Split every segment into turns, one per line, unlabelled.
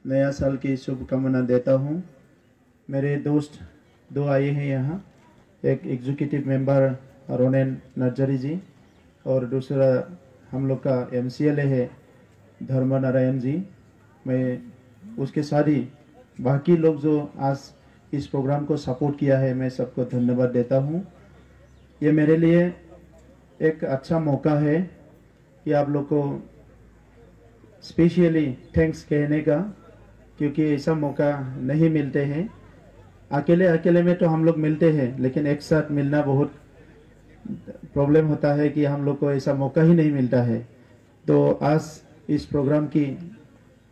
नया साल की शुभकामना देता हूँ। मेरे दोस्त दो आए हैं यहाँ, एक एग्जीक्यूटिव मेंबर रोनेन नर्जरी जी और दूसरा हम लोग का MCLA है धर्म नारायण जी। मैं उसके साथ ही बाकी लोग जो आज इस प्रोग्राम को सपोर्ट किया है, मैं सबको धन्यवाद देता हूँ। ये मेरे लिए एक अच्छा मौका है कि आप लोग को स्पेशली थैंक्स कहने का, क्योंकि ऐसा मौका नहीं मिलते हैं। अकेले अकेले में तो हम लोग मिलते हैं, लेकिन एक साथ मिलना बहुत प्रॉब्लम होता है कि हम लोग को ऐसा मौका ही नहीं मिलता है। तो आज इस प्रोग्राम की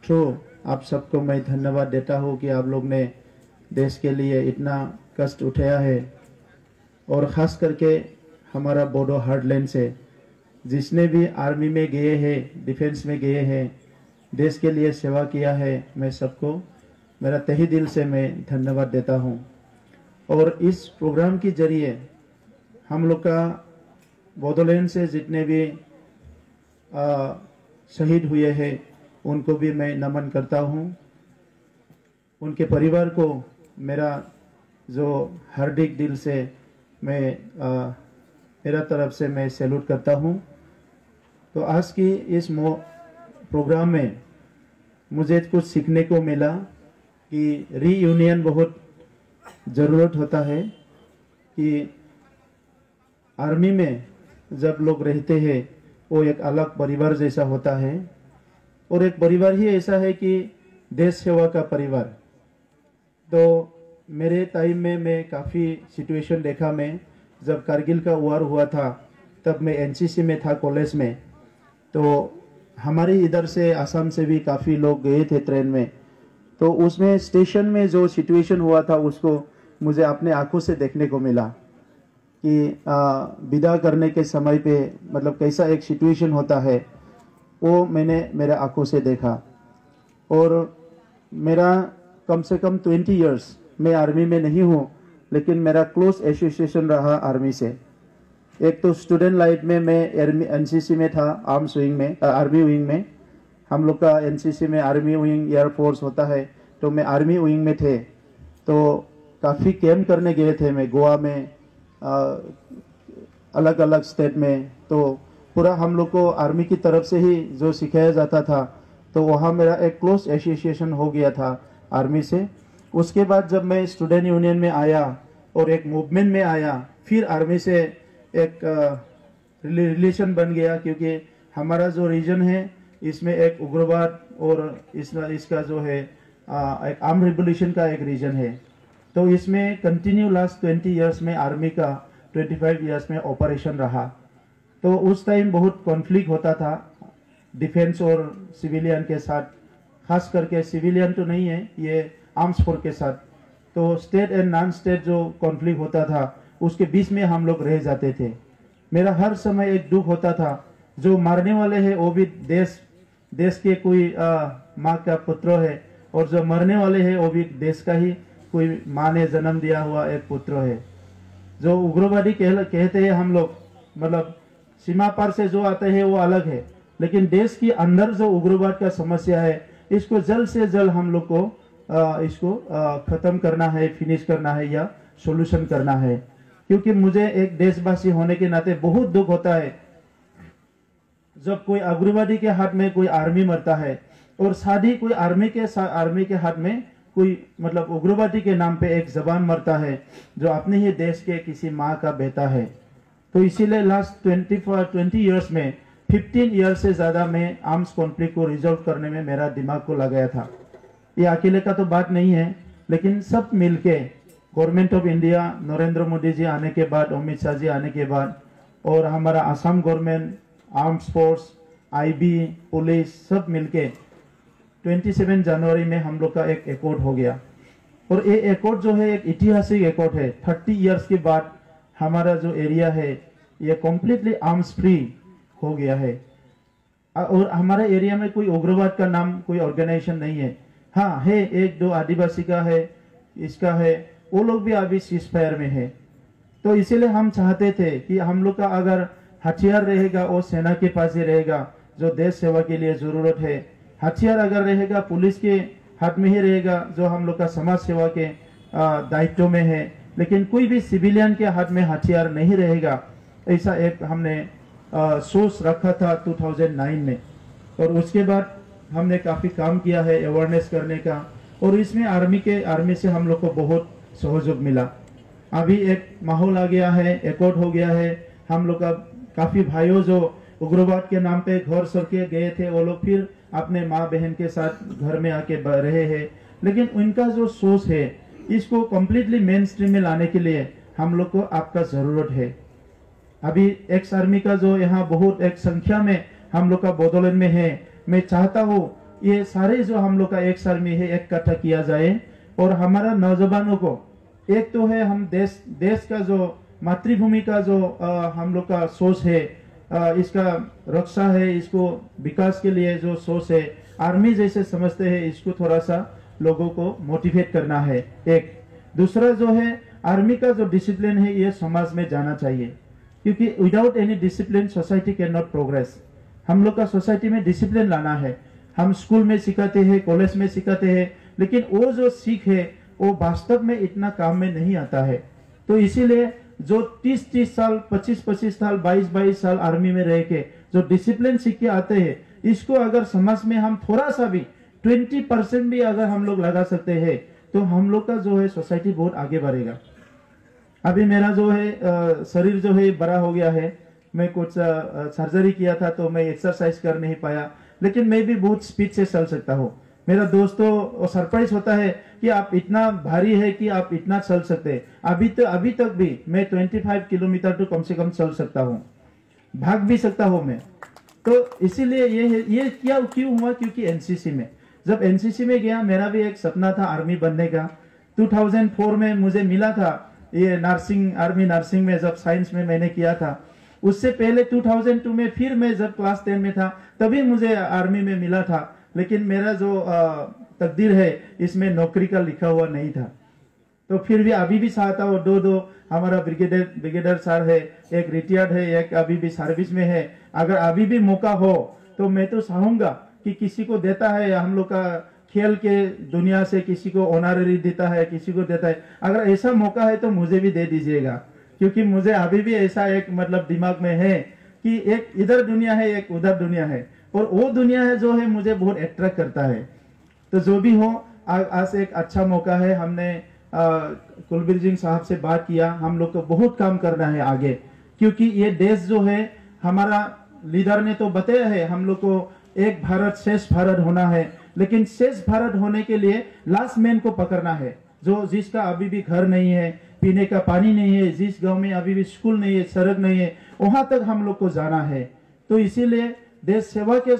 थ्रू आप सबको मैं धन्यवाद देता हूँ कि आप लोग ने देश के लिए इतना कष्ट उठाया है, और ख़ास करके हमारा बोडो हार्डलैंड से जिसने भी आर्मी में गए हैं, डिफेंस में गए हैं, देश के लिए सेवा किया है, मैं सबको मेरा तहे दिल से मैं धन्यवाद देता हूँ। और इस प्रोग्राम के जरिए हम लोग का बोडोलैंड से जितने भी शहीद हुए हैं उनको भी मैं नमन करता हूँ। उनके परिवार को मेरा जो हार्दिक दिल से मैं मेरा तरफ से मैं सैल्यूट करता हूँ। तो आज की इस प्रोग्राम में मुझे कुछ सीखने को मिला कि रीयूनियन बहुत ज़रूरत होता है, कि आर्मी में जब लोग रहते हैं वो एक अलग परिवार जैसा होता है, और एक परिवार ही ऐसा है कि देश सेवा का परिवार। तो मेरे टाइम में मैं काफ़ी सिचुएशन देखा। मैं जब कारगिल का वार हुआ था तब मैं NCC में था कॉलेज में। तो हमारे इधर से असम से भी काफ़ी लोग गए थे ट्रेन में। तो उसमें स्टेशन में जो सिचुएशन हुआ था उसको मुझे अपने आंखों से देखने को मिला कि विदा करने के समय पे मतलब कैसा एक सिचुएशन होता है, वो मैंने मेरे आंखों से देखा। और मेरा कम से कम 20 इयर्स मैं आर्मी में नहीं हूँ, लेकिन मेरा क्लोज एसोसिएशन रहा आर्मी से। एक तो स्टूडेंट लाइफ में मैं NCC में था, आर्म्स विंग में, आर्मी विंग में। हम लोग का NCC में आर्मी विंग एयरफोर्स होता है, तो मैं आर्मी विंग में थे। तो काफ़ी कैंप करने गए थे मैं गोवा में, अलग अलग स्टेट में। तो पूरा हम लोग को आर्मी की तरफ से ही जो सिखाया जाता था, तो वहाँ मेरा एक क्लोज एसोसिएशन हो गया था आर्मी से। उसके बाद जब मैं स्टूडेंट यूनियन में आया और एक मूवमेंट में आया, फिर आर्मी से एक रिलेशन बन गया, क्योंकि हमारा जो रीजन है इसमें एक उग्रवाद और इसका जो है एक आर्म रिवोल्यूशन का एक रीजन है। तो इसमें कंटिन्यू लास्ट 20 इयर्स में आर्मी का 25 इयर्स में ऑपरेशन रहा। तो उस टाइम बहुत कॉन्फ्लिक्ट होता था डिफेंस और सिविलियन के साथ, खास करके सिविलियन तो नहीं है, ये आर्म्स फोर्स के साथ। तो स्टेट एंड नॉन स्टेट जो कॉन्फ्लिक्ट होता था उसके बीच में हम लोग रह जाते थे। मेरा हर समय एक दुख होता था, जो मारने वाले हैं वो भी देश के कोई माँ का पुत्र है, और जो मरने वाले हैं वो भी देश का ही कोई माँ ने जन्म दिया हुआ एक पुत्र है। जो उग्रवादी कहते हैं हम लोग, मतलब सीमा पार से जो आते हैं वो अलग है, लेकिन देश के अंदर जो उग्रवाद का समस्या है इसको जल्द से जल्द हम लोग को इसको खत्म करना है, फिनिश करना है या सोल्यूशन करना है। क्योंकि मुझे एक देशवासी होने के नाते बहुत दुख होता है जब कोई उग्रवादी के हाथ में कोई आर्मी मरता है, और साथ ही कोई आर्मी के हाथ में कोई मतलब उग्रवादी के नाम पे एक जवान मरता है जो अपने ही देश के किसी माँ का बेटा है। तो इसीलिए लास्ट 20 इयर्स में 15 ईयर्स से ज़्यादा मैं आर्म्स कॉन्फ्लिक्ट को रिजॉल्व करने में मेरा दिमाग को लगाया था। ये अकेले का तो बात नहीं है, लेकिन सब मिलके government of India, Narendra Modi ji आने के बाद, अमित शाह जी आने के बाद, और हमारा Assam government, arms force, IB, police, सब मिलके 27 जनवरी में हम लोग का एक एकॉर्ड हो गया। और ये एकॉर्ड जो है एक ऐतिहासिक एकॉर्ड है। 30 इयर्स के बाद हमारा जो एरिया है ये कम्प्लीटली आर्म्स फ्री हो गया है, और हमारे एरिया में कोई उग्रवाद का नाम कोई ऑर्गेनाइजेशन नहीं है। हाँ है, एक दो आदिवासी का है, इसका है, वो लोग भी अभी सीजफायर में है। तो इसीलिए हम चाहते थे कि हम लोग का अगर हथियार रहेगा वो सेना के पास ही रहेगा, जो देश सेवा के लिए जरूरत है। हथियार अगर रहेगा पुलिस के हाथ में ही रहेगा जो हम लोग का समाज सेवा के दायित्व में है, लेकिन कोई भी सिविलियन के हाथ में हथियार नहीं रहेगा, ऐसा एक हमने सोच रखा था 2009 में। और उसके बाद हमने काफ़ी काम किया है अवेयरनेस करने का, और इसमें आर्मी से हम लोग को बहुत सहयोग मिला। अभी एक माहौल आ गया है, एकॉर्ड हो गया है। हम लोग का काफ़ी भाइयों जो उग्रवाद के नाम पे घर छोड़ के गए थे, वो लोग फिर अपने माँ बहन के साथ घर में आके रहे हैं। लेकिन उनका जो सोच है, इसको कम्प्लीटली मेन स्ट्रीम में लाने के लिए हम लोग को आपका ज़रूरत है। अभी एक्स आर्मी का जो यहाँ बहुत एक संख्या में हम लोग का बदौलत में है, मैं चाहता हूँ ये सारे जो हम लोग का एक्स आर्मी है इकट्ठा किया जाए, और हमारा नौजवानों को एक तो है हम देश का जो मातृभूमि का जो हम लोग का सोच है, इसका रक्षा है, इसको विकास के लिए जो सोच है आर्मी जैसे समझते हैं, इसको थोड़ा सा लोगों को मोटिवेट करना है। एक दूसरा जो है आर्मी का जो डिसिप्लिन है ये समाज में जाना चाहिए, क्योंकि without any discipline society can not progress. हम लोग का सोसाइटी में डिसिप्लिन लाना है। हम स्कूल में सिखाते हैं, कॉलेज में सिखाते हैं, लेकिन वो जो सीख है वो वास्तव में इतना काम में नहीं आता है। तो इसीलिए जो 30-30 साल, 25-25 साल, 22-22 साल आर्मी में रह के जो डिसिप्लिन सीख के आते हैं, इसको अगर समाज में हम थोड़ा सा भी 20% भी अगर हम लोग लगा सकते हैं, तो हम लोग का जो है सोसाइटी बहुत आगे बढ़ेगा। अभी मेरा जो है शरीर जो है बड़ा हो गया है, मैं कुछ सर्जरी किया था तो मैं एक्सरसाइज कर नहीं पाया, लेकिन मैं भी बहुत स्पीड से चल सकता हूँ। मेरा दोस्तों सरप्राइज होता है कि आप इतना भारी है कि आप इतना चल सकते हैं। अभी तक भी मैं 25 किलोमीटर तो कम से कम चल सकता हूँ, भाग भी सकता हूँ मैं। तो इसीलिए ये क्या क्यों हुआ, क्योंकि एनसीसी में जब एनसीसी में गया, मेरा भी एक सपना था आर्मी बनने का। 2004 में मुझे मिला था ये नर्सिंग, आर्मी नर्सिंग में जब साइंस में मैंने किया था। उससे पहले 2002 में फिर मैं जब क्लास 10 में था तभी मुझे आर्मी में मिला था, लेकिन मेरा जो तकदीर है इसमें नौकरी का लिखा हुआ नहीं था। तो फिर भी अभी भी चाहता हूँ, दो हमारा ब्रिगेडियर सर है, एक रिटायर्ड है, एक अभी भी सर्विस में है। अगर अभी भी मौका हो तो मैं तो चाहूंगा कि किसी को देता है, हम लोग का खेल के दुनिया से किसी को ऑनररी देता है, किसी को देता है, अगर ऐसा मौका है तो मुझे भी दे दीजिएगा। क्योंकि मुझे अभी भी ऐसा एक मतलब दिमाग में है कि एक इधर दुनिया है, एक उधर दुनिया है, और वो दुनिया है जो है मुझे बहुत अट्रैक्ट करता है। तो जो भी हो, आज एक अच्छा मौका है। हमने कुलबीर सिंह साहब से बात किया, हम लोग को बहुत काम करना है आगे, क्योंकि ये देश जो है हमारा लीडर ने तो बताया है हम लोग को एक भारत श्रेष्ठ भारत होना है, लेकिन श्रेष्ठ भारत होने के लिए लास्ट मैन को पकड़ना है, जो जिसका अभी भी घर नहीं है, पीने का पानी नहीं है, जिस गांव में अभी भी स्कूल नहीं है, सड़क नहीं है, वहां तक हम लोग को जाना है। तो इसीलिए देश सेवा के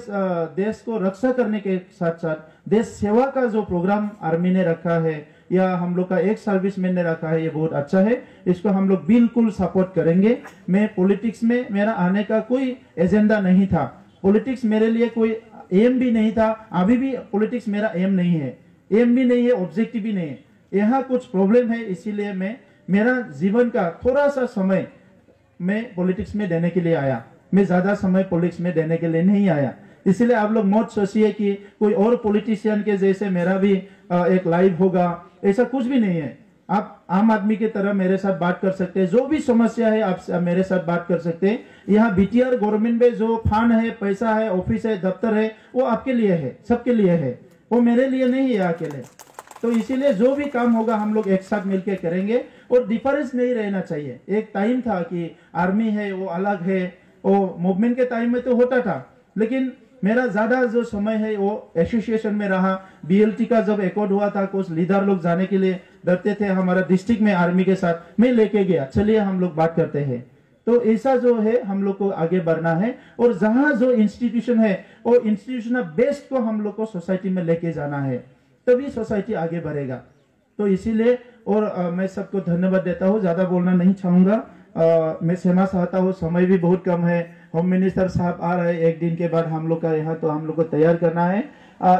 देश को रक्षा करने के साथ साथ देश सेवा का जो प्रोग्राम आर्मी ने रखा है या हम लोग का एक सर्विसमैन ने रखा है, ये बहुत अच्छा है। इसको हम लोग बिल्कुल सपोर्ट करेंगे। मैं पॉलिटिक्स में मेरा आने का कोई एजेंडा नहीं था, पॉलिटिक्स मेरे लिए कोई एम भी नहीं था, अभी भी पॉलिटिक्स मेरा एम नहीं है, एम भी नहीं है, ऑब्जेक्टिव भी नहीं है। यहाँ कुछ प्रॉब्लम है, इसीलिए मैं मेरा जीवन का थोड़ा सा समय मैं पॉलिटिक्स में देने के लिए आया। मैं ज्यादा समय पॉलिटिक्स में देने के लिए नहीं आया। इसलिए आप लोग मत सोचिए कि कोई और पॉलिटिशियन के जैसे मेरा भी एक लाइफ होगा, ऐसा कुछ भी नहीं है। आप आम आदमी की तरह मेरे साथ बात कर सकते हैं, जो भी समस्या है आप मेरे साथ बात कर सकते हैं। यहाँ बीटीआर गवर्नमेंट में जो फंड है, पैसा है, ऑफिस है, दफ्तर है, वो आपके लिए है, सबके लिए है, वो मेरे लिए नहीं है अकेले। तो इसीलिए जो भी काम होगा हम लोग एक साथ मिलकर करेंगे, और डिफरेंस नहीं रहना चाहिए। एक टाइम था कि आर्मी है वो अलग है, वो मूवमेंट के टाइम में तो होता था, लेकिन मेरा ज्यादा जो समय है वो एसोसिएशन में रहा। बीएलटी का जब एकॉर्ड हुआ था, कुछ लीडर लोग जाने के लिए डरते थे हमारा डिस्ट्रिक्ट में आर्मी के साथ, मैं लेके गया, चलिए हम लोग बात करते हैं। तो ऐसा जो है हम लोग को आगे बढ़ना है, और जहां जो इंस्टीट्यूशन है वो इंस्टीट्यूशन बेस्ड को हम लोग को सोसाइटी में लेके जाना है, तभी सोसाइटी आगे बढ़ेगा। तो इसीलिए और मैं सबको धन्यवाद देता हूँ, ज्यादा बोलना नहीं चाहूंगा। मैं क्षमा चाहता हूँ, समय भी बहुत कम है। होम मिनिस्टर साहब आ रहे हैं एक दिन के बाद हम लोग का यहाँ, तो हम लोग को तैयार करना है।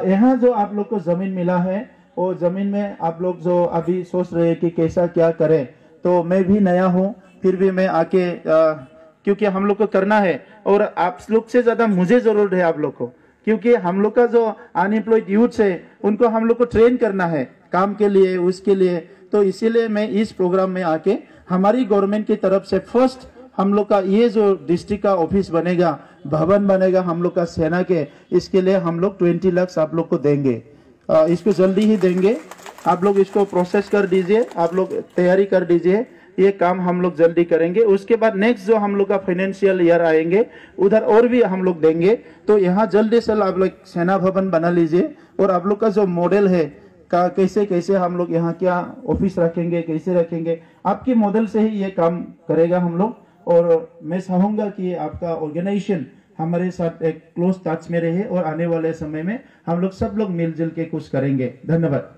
यहाँ जो आप लोग को जमीन मिला है, वो जमीन में आप लोग जो अभी सोच रहे हैं कि कैसा क्या करें, तो मैं भी नया हूँ, फिर भी मैं आके क्योंकि हम लोग को करना है, और आप लोग से ज्यादा मुझे जरूरत है आप लोग को। क्योंकि हम लोग का जो अनएम्प्लॉयड यूथ है उनको हम लोग को ट्रेन करना है काम के लिए, उसके लिए। तो इसीलिए मैं इस प्रोग्राम में आके हमारी गवर्नमेंट की तरफ से फर्स्ट हम लोग का ये जो डिस्ट्रिक्ट का ऑफिस बनेगा, भवन बनेगा हम लोग का सेना के, इसके लिए हम लोग 20 लाख आप लोग को देंगे। इसको जल्दी ही देंगे। आप लोग इसको प्रोसेस कर दीजिए, आप लोग तैयारी कर दीजिए, ये काम हम लोग जल्दी करेंगे। उसके बाद नेक्स्ट जो हम लोग का फाइनेंशियल ईयर आएंगे उधर और भी हम लोग देंगे। तो यहाँ जल्दी से आप लोग सेना भवन बना लीजिए, और आप लोग का जो मॉडल है का कैसे कैसे हम लोग यहाँ क्या ऑफिस रखेंगे, कैसे रखेंगे, आपके मॉडल से ही ये काम करेगा हम लोग। और मैं चाहूंगा कि आपका ऑर्गेनाइजेशन हमारे साथ एक क्लोज टच में रहे, और आने वाले समय में हम लोग सब लोग मिलजुल के कुछ करेंगे। धन्यवाद।